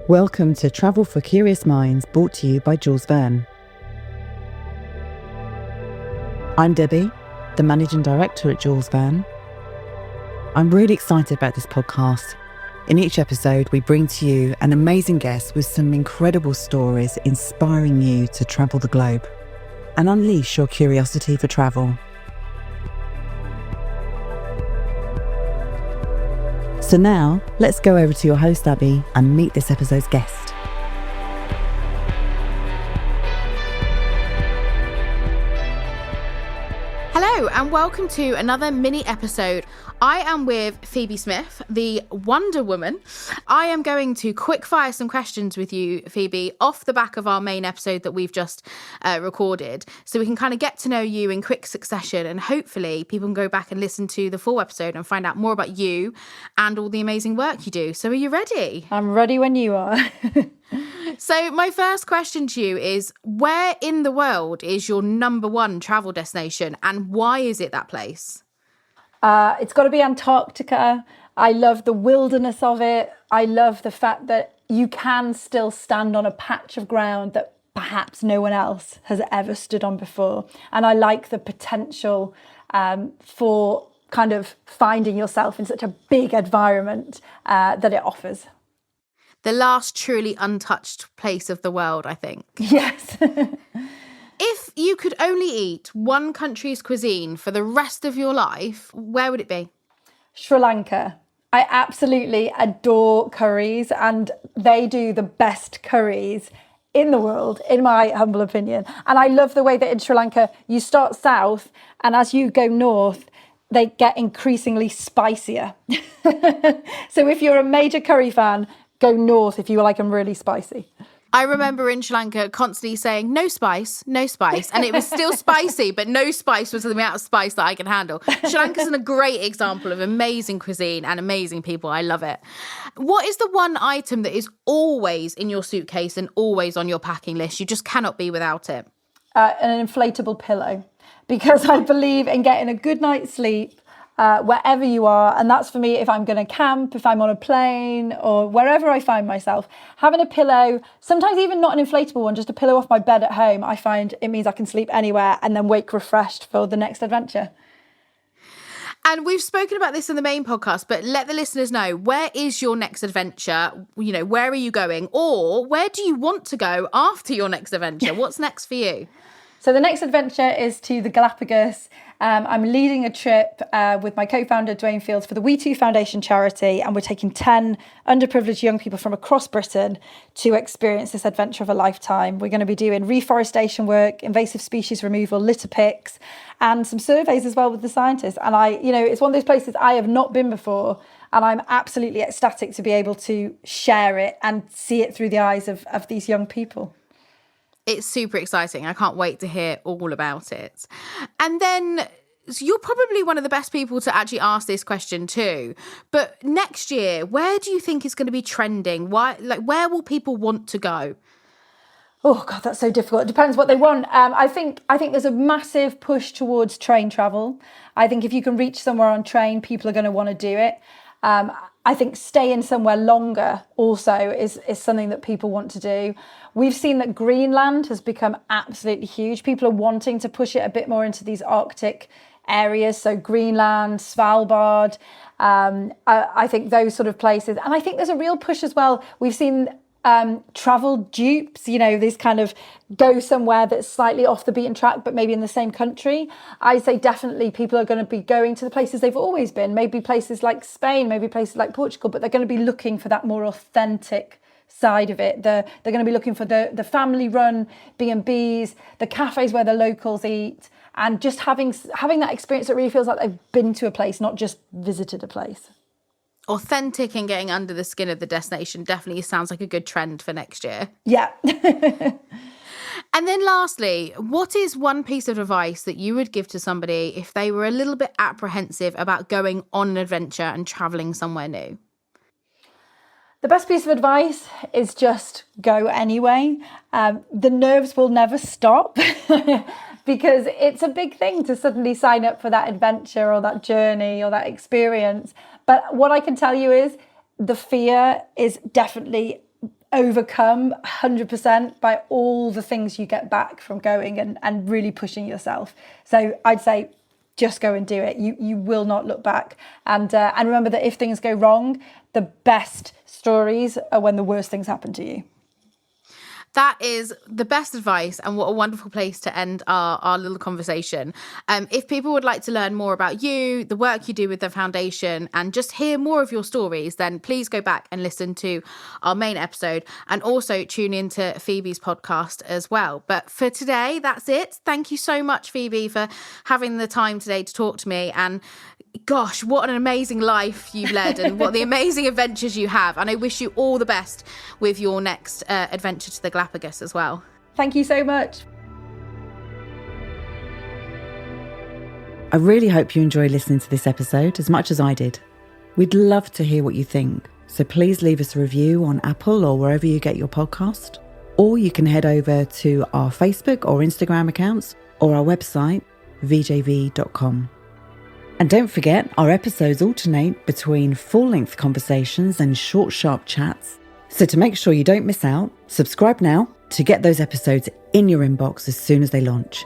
Welcome to Travel for Curious Minds, brought to you by Jules Verne. I'm Debbie, the Managing Director at Jules Verne. I'm really excited about this podcast. In each episode, we bring to you an amazing guest with some incredible stories inspiring you to travel the globe and unleash your curiosity for travel. So now, let's go over to your host, Abby, and meet this episode's guest. Hello and welcome to another mini episode. I am with Phoebe Smith, the Wonder Woman. I am going to quickfire some questions with you, Phoebe, off the back of our main episode that we've just recorded, so we can kind of get to know you in quick succession, and hopefully people can go back and listen to the full episode and find out more about you and all the amazing work you do. So are you ready? I'm ready when you are. So my first question to you is, where in the world is your number one travel destination and why is it that place? It's got to be Antarctica. I love the wilderness of it. I love the fact that you can still stand on a patch of ground that perhaps no one else has ever stood on before. And I like the potential for kind of finding yourself in such a big environment that it offers. The last truly untouched place of the world, I think. Yes. If you could only eat one country's cuisine for the rest of your life, where would it be? Sri Lanka. I absolutely adore curries, and they do the best curries in the world, in my humble opinion. And I love the way that in Sri Lanka, you start south, and as you go north, they get increasingly spicier. So if you're a major curry fan, go north if you like them really spicy. I remember in Sri Lanka constantly saying, no spice, no spice. And it was still spicy, but no spice was the amount of spice that I can handle. Sri Lanka's a great example of amazing cuisine and amazing people. I love it. What is the one item that is always in your suitcase and always on your packing list? You just cannot be without it. An inflatable pillow, because I believe in getting a good night's sleep wherever you are. And that's for me if I'm going to camp, if I'm on a plane or wherever I find myself. Having a pillow, sometimes even not an inflatable one, just a pillow off my bed at home, I find it means I can sleep anywhere and then wake refreshed for the next adventure. And we've spoken about this in the main podcast, but let the listeners know, where is your next adventure? You know, where are you going? Or where do you want to go after your next adventure? What's next for you? So the next adventure is to the Galapagos. I'm leading a trip with my co-founder, Dwayne Fields, for the We2 Foundation charity, and we're taking 10 underprivileged young people from across Britain to experience this adventure of a lifetime. We're going to be doing reforestation work, invasive species removal, litter picks, and some surveys as well with the scientists. And it's one of those places I have not been before, and I'm absolutely ecstatic to be able to share it and see it through the eyes of these young people. It's super exciting. I can't wait to hear all about it. And then you're probably one of the best people to actually ask this question too. But next year, where do you think is going to be trending? Where will people want to go? Oh God, that's so difficult. It depends what they want. I think there's a massive push towards train travel. I think if you can reach somewhere on train, people are going to want to do it. I think staying somewhere longer also is something that people want to do. We've seen that Greenland has become absolutely huge. People are wanting to push it a bit more into these Arctic areas. So Greenland, Svalbard, I think those sort of places. And I think there's a real push as well. We've seen travel dupes, these kind of go somewhere that's slightly off the beaten track, but maybe in the same country. I'd say definitely people are going to be going to the places they've always been, maybe places like Spain, maybe places like Portugal, but they're going to be looking for that more authentic side of it. They're going to be looking for the family-run B&Bs, the cafes where the locals eat, and just having that experience that really feels like they've been to a place, not just visited a place. Authentic and getting under the skin of the destination definitely sounds like a good trend for next year. Yeah. And then lastly, what is one piece of advice that you would give to somebody if they were a little bit apprehensive about going on an adventure and travelling somewhere new? The best piece of advice is just go anyway. The nerves will never stop because it's a big thing to suddenly sign up for that adventure or that journey or that experience. But what I can tell you is the fear is definitely overcome 100% by all the things you get back from going and really pushing yourself. So I'd say just go and do it. You will not look back. And remember that if things go wrong, the best stories are when the worst things happen to you. That is the best advice, and what a wonderful place to end our little conversation. If people would like to learn more about you, the work you do with the foundation, and just hear more of your stories, then please go back and listen to our main episode, and also tune into Phoebe's podcast as well. But for today, that's it. Thank you so much, Phoebe, for having the time today to talk to me. And gosh, what an amazing life you've led and what the amazing adventures you have. And I wish you all the best with your next adventure to the Galapagos as well. Thank you so much. I really hope you enjoyed listening to this episode as much as I did. We'd love to hear what you think, so please leave us a review on Apple or wherever you get your podcast. Or you can head over to our Facebook or Instagram accounts or our website, vjv.com. And don't forget, our episodes alternate between full-length conversations and short, sharp chats. So to make sure you don't miss out, subscribe now to get those episodes in your inbox as soon as they launch.